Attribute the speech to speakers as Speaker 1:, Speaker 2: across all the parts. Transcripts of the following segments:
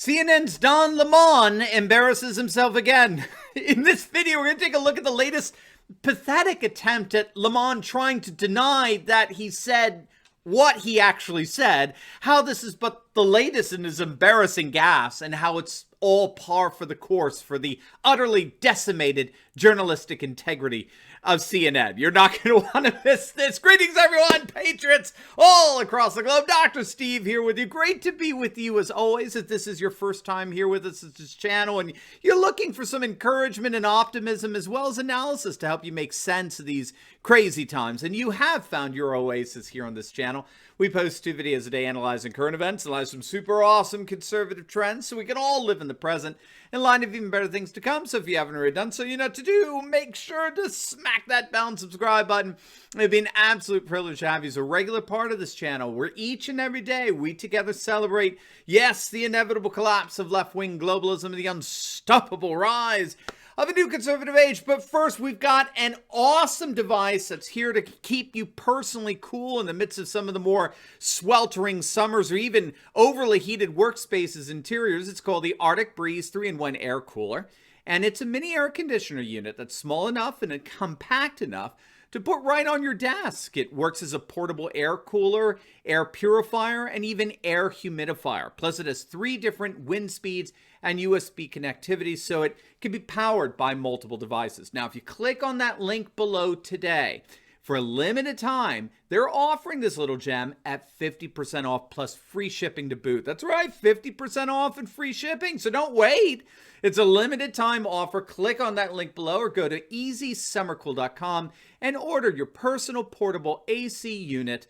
Speaker 1: CNN's Don Lemon embarrasses himself again. In this video, we're going to take a look at the latest pathetic attempt at Lemon trying to deny that he said what he actually said, how this is but the latest in his embarrassing gaffes, and how it's all par for the course for the utterly decimated journalistic integrity of CNN. You're not going to want to miss this. Greetings, everyone, patriots all across the globe. Dr. Steve here with you. Great to be with you as always. If this is your first time here with us at this channel and you're looking for some encouragement and optimism as well as analysis to help you make sense of these crazy times, and you have found your oasis here on this channel. We post 2 videos a day analyzing current events, analyze some super awesome conservative trends so we can all live in the present in line of even better things to come. So if you haven't already done so, you know what to do. Make sure to smack that bell and subscribe button. It'd be an absolute privilege to have you as a regular part of this channel where each and every day we together celebrate, yes, the inevitable collapse of left-wing globalism and the unstoppable rise of a new conservative age. But first, we've got an awesome device that's here to keep you personally cool in the midst of some of the more sweltering summers or even overly heated workspaces interiors. It's called the Arctic Breeze 3-in-1 air cooler. And it's a mini air conditioner unit that's small enough and compact enough to put right on your desk. It works as a portable air cooler, air purifier, and even air humidifier. Plus, it has 3 different wind speeds and USB connectivity, so it can be powered by multiple devices. Now, if you click on that link below today, for a limited time, they're offering this little gem at 50% off plus free shipping to boot. That's right, 50% off and free shipping, so don't wait. It's a limited time offer. Click on that link below or go to easysummercool.com and order your personal portable AC unit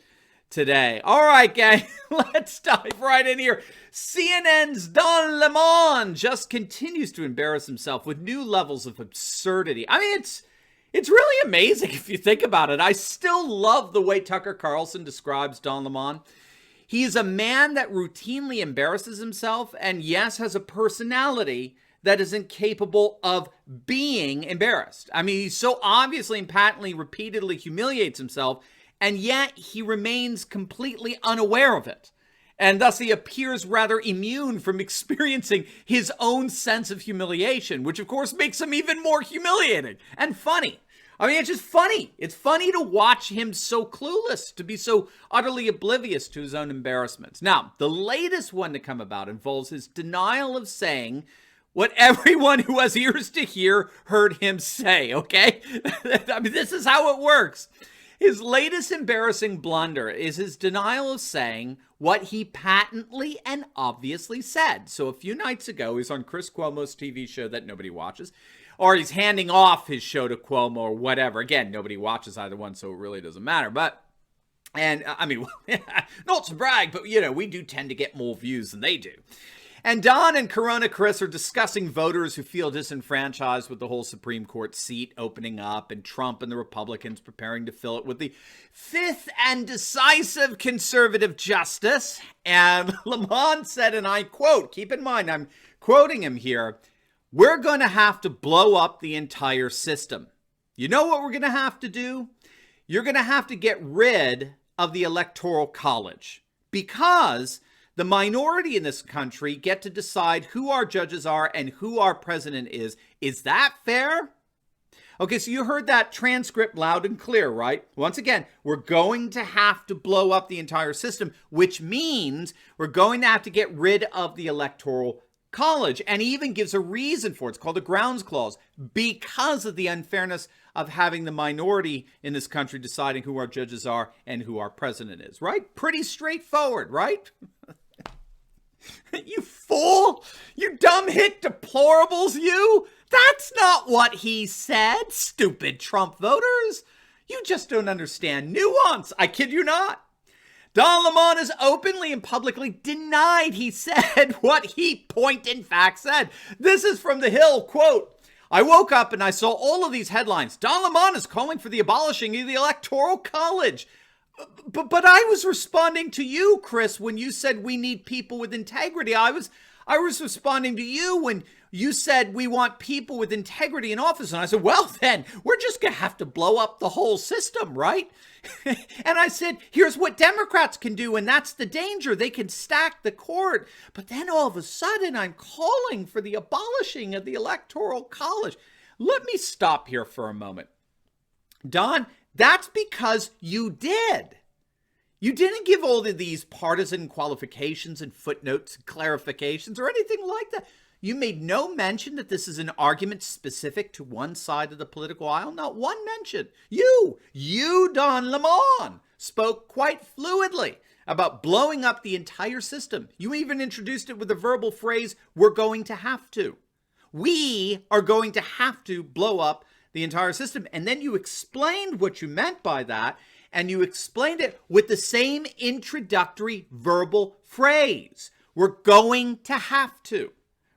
Speaker 1: today. All right, gang, let's dive right in here. CNN's Don Lemon just continues to embarrass himself with new levels of absurdity. I mean, it's really amazing if you think about it. I still love the way Tucker Carlson describes Don Lemon. He's a man that routinely embarrasses himself and, yes, has a personality that is incapable of being embarrassed. I mean, he so obviously and patently repeatedly humiliates himself, and yet he remains completely unaware of it. And thus he appears rather immune from experiencing his own sense of humiliation, which of course makes him even more humiliating and funny. I mean, it's just funny. It's funny to watch him so clueless, to be so utterly oblivious to his own embarrassments. Now, the latest one to come about involves his denial of saying what everyone who has ears to hear heard him say, okay? I mean, this is how it works. His latest embarrassing blunder is his denial of saying what he patently and obviously said. So a few nights ago, he's on Chris Cuomo's TV show that nobody watches, or he's handing off his show to Cuomo or whatever. Again, nobody watches either one, so it really doesn't matter. And I mean, not to brag, but you know, we do tend to get more views than they do. And Don and Corona Chris are discussing voters who feel disenfranchised with the whole Supreme Court seat opening up and Trump and the Republicans preparing to fill it with the 5th and decisive conservative justice. And Lemon said, and I quote, keep in mind, I'm quoting him here, "We're going to have to blow up the entire system. You know what we're going to have to do? You're going to have to get rid of the Electoral College, because the minority in this country get to decide who our judges are and who our president is. Is that fair?" Okay, so you heard that transcript loud and clear, right? Once again, we're going to have to blow up the entire system, which means we're going to have to get rid of the Electoral College. And he even gives a reason for it. It's called the grounds clause, because of the unfairness of having the minority in this country deciding who our judges are and who our president is, right? Pretty straightforward, right? You fool! You dumb hit deplorables, you! That's not what he said, stupid Trump voters! You just don't understand nuance, I kid you not. Don Lemon has openly and publicly denied he said what he in fact said. This is from The Hill, quote, "I woke up and I saw all of these headlines. Don Lemon is calling for the abolishing of the Electoral College. But I was responding to you, Chris, when you said we need people with integrity. I was responding to you when you said we want people with integrity in office. And I said, well, then we're just going to have to blow up the whole system, right? And I said, here's what Democrats can do. And that's the danger. They can stack the court. But then all of a sudden, I'm calling for the abolishing of the Electoral College. Let me stop here for a moment. Don, that's because you did. You didn't give all of these partisan qualifications and footnotes and clarifications or anything like that. You made no mention that this is an argument specific to one side of the political aisle. Not one mention. You, Don Lemon, spoke quite fluidly about blowing up the entire system. You even introduced it with the verbal phrase, we're going to have to. We are going to have to blow up the entire system. And then you explained what you meant by that. And you explained it with the same introductory verbal phrase. We're going to have to.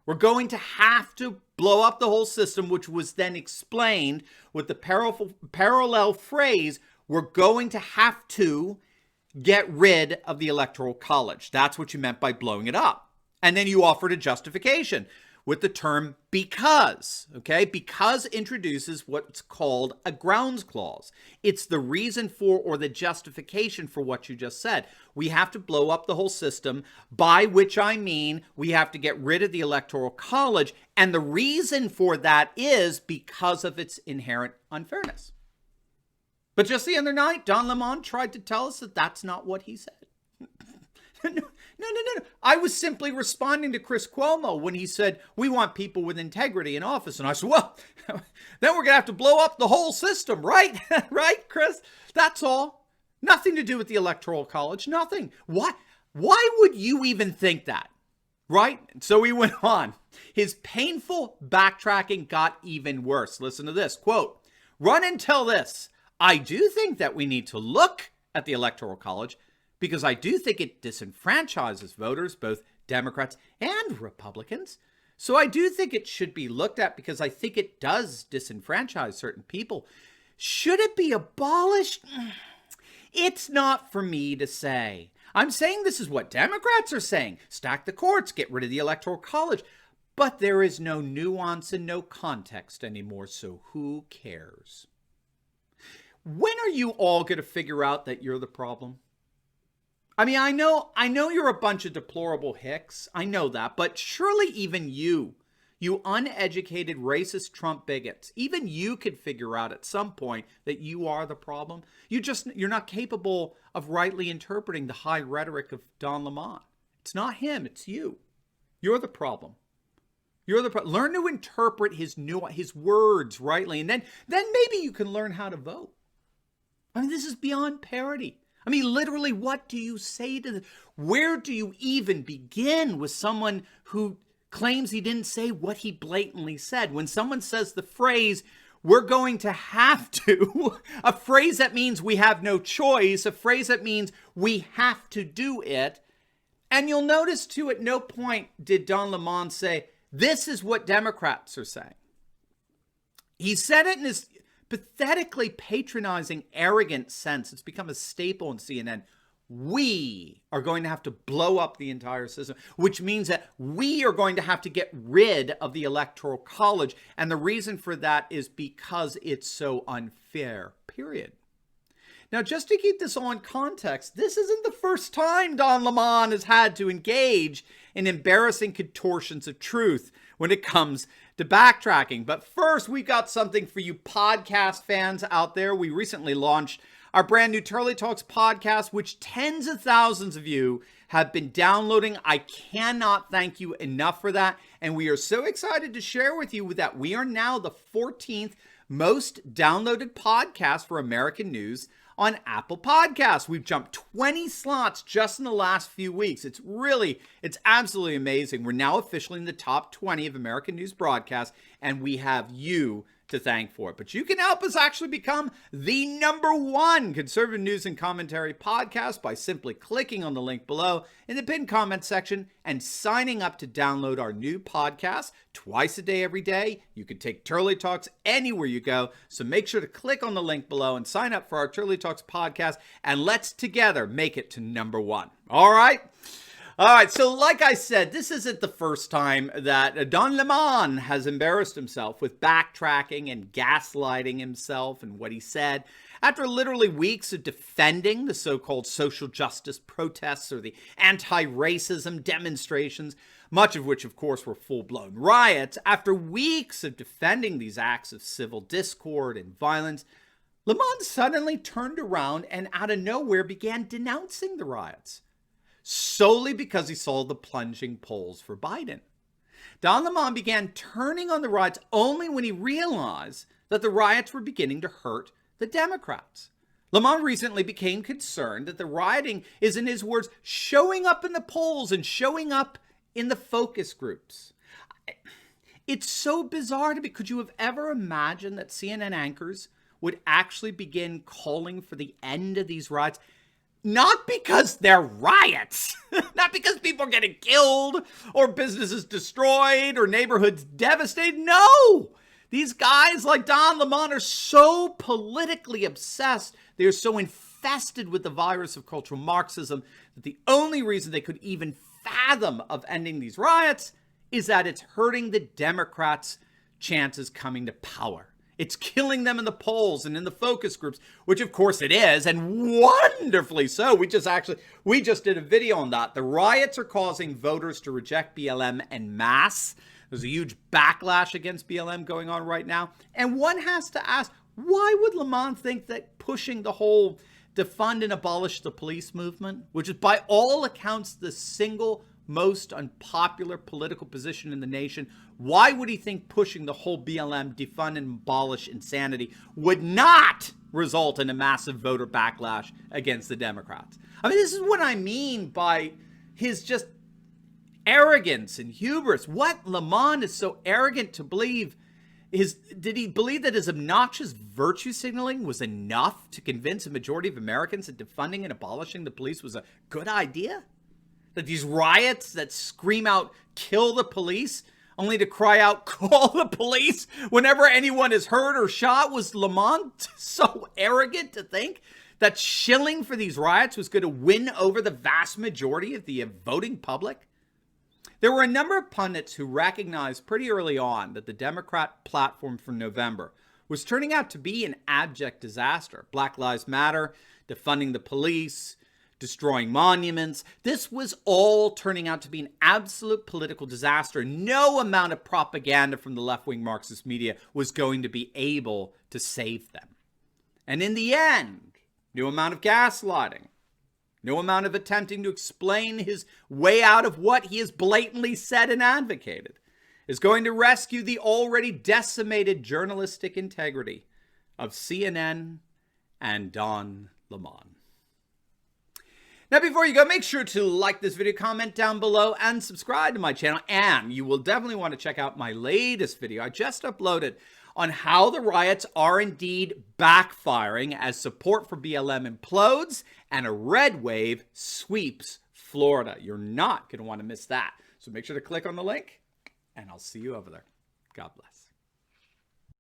Speaker 1: We're going to have to blow up the whole system, which was then explained with the parallel phrase, we're going to have to get rid of the Electoral College. That's what you meant by blowing it up. And then you offered a justification with the term because, okay? Because introduces what's called a grounds clause. It's the reason for or the justification for what you just said. We have to blow up the whole system, by which I mean we have to get rid of the Electoral College. And the reason for that is because of its inherent unfairness. But just the other night, Don Lemon tried to tell us that that's not what he said. No. I was simply responding to Chris Cuomo when he said, we want people with integrity in office. And I said, well, then we're going to have to blow up the whole system, right? Right, Chris? That's all. Nothing to do with the Electoral College. Nothing. Why would you even think that? Right? So he went on. His painful backtracking got even worse. Listen to this. Quote, run and tell this. I do think that we need to look at the Electoral College because I do think it disenfranchises voters, both Democrats and Republicans. So I do think it should be looked at because I think it does disenfranchise certain people. Should it be abolished? It's not for me to say. I'm saying this is what Democrats are saying. Stack the courts, get rid of the Electoral College. But there is no nuance and no context anymore, so who cares? When are you all going to figure out that you're the problem? I mean, I know you're a bunch of deplorable hicks. I know that. But surely even you uneducated racist Trump bigots, even you could figure out at some point that you are the problem. You're not capable of rightly interpreting the high rhetoric of Don Lemon. It's not him. It's you. You're the problem. Learn to interpret his words rightly. And then maybe you can learn how to vote. I mean, this is beyond parody. I mean, literally, what do you say to where do you even begin with someone who claims he didn't say what he blatantly said? When someone says the phrase, we're going to have to, a phrase that means we have no choice, a phrase that means we have to do it. And you'll notice, too, at no point did Don Lemon say, this is what Democrats are saying. He said it in his pathetically patronizing, arrogant sense. It's become a staple in CNN. We are going to have to blow up the entire system, which means that we are going to have to get rid of the Electoral College. And the reason for that is because it's so unfair, period. Now, just to keep this all in context, this isn't the first time Don Lemon has had to engage in embarrassing contortions of truth when it comes to backtracking. But first, we got something for you podcast fans out there. We recently launched our brand new Turley Talks podcast, which tens of thousands of you have been downloading. I cannot thank you enough for that. And we are so excited to share with you that we are now the 14th most downloaded podcast for American news on Apple Podcasts. We've jumped 20 slots just in the last few weeks. It's absolutely amazing. We're now officially in the top 20 of American news broadcasts, and we have you to thank for it. But you can help us actually become the #1 conservative news and commentary podcast by simply clicking on the link below in the pinned comment section and signing up to download our new podcast twice a day, every day. You can take Turley Talks anywhere you go. So make sure to click on the link below and sign up for our Turley Talks podcast, and let's together make it to #1. All right? All right, so like I said, this isn't the first time that Don Lemon has embarrassed himself with backtracking and gaslighting himself and what he said. After literally weeks of defending the so-called social justice protests or the anti-racism demonstrations, much of which, of course, were full-blown riots, after weeks of defending these acts of civil discord and violence, Lemon suddenly turned around and out of nowhere began denouncing the riots, solely because he saw the plunging polls for Biden. Don Lemon began turning on the riots only when he realized that the riots were beginning to hurt the Democrats. Lemon recently became concerned that the rioting is, in his words, showing up in the polls and showing up in the focus groups. It's so bizarre to me. Could you have ever imagined that CNN anchors would actually begin calling for the end of these riots? Not because they're riots, not because people are getting killed or businesses destroyed or neighborhoods devastated. No, these guys like Don Lemon are so politically obsessed. They're so infested with the virus of cultural Marxism that the only reason they could even fathom of ending these riots is that it's hurting the Democrats' chances coming to power. It's killing them in the polls and in the focus groups, which of course it is, and wonderfully so. We just did a video on that. The riots are causing voters to reject BLM en masse. There's a huge backlash against BLM going on right now. And one has to ask, why would Lemon think that pushing the whole defund and abolish the police movement, which is by all accounts the single most unpopular political position in the nation, why would he think pushing the whole BLM defund and abolish insanity would not result in a massive voter backlash against the Democrats? I mean, this is what I mean by his just arrogance and hubris. What Lemon is so arrogant to believe did he believe that his obnoxious virtue signaling was enough to convince a majority of Americans that defunding and abolishing the police was a good idea? That these riots that scream out, kill the police, only to cry out, call the police whenever anyone is hurt or shot? Was Lemon so arrogant to think that shilling for these riots was going to win over the vast majority of the voting public? There were a number of pundits who recognized pretty early on that the Democrat platform from November was turning out to be an abject disaster. Black Lives Matter, defunding the police, destroying monuments. This was all turning out to be an absolute political disaster. No amount of propaganda from the left-wing Marxist media was going to be able to save them. And in the end, no amount of gaslighting, no amount of attempting to explain his way out of what he has blatantly said and advocated is going to rescue the already decimated journalistic integrity of CNN and Don Lemon. Now, before you go, make sure to like this video, comment down below, and subscribe to my channel. And you will definitely want to check out my latest video I just uploaded on how the riots are indeed backfiring as support for BLM implodes and a red wave sweeps Florida. You're not going to want to miss that. So make sure to click on the link, and I'll see you over there. God bless.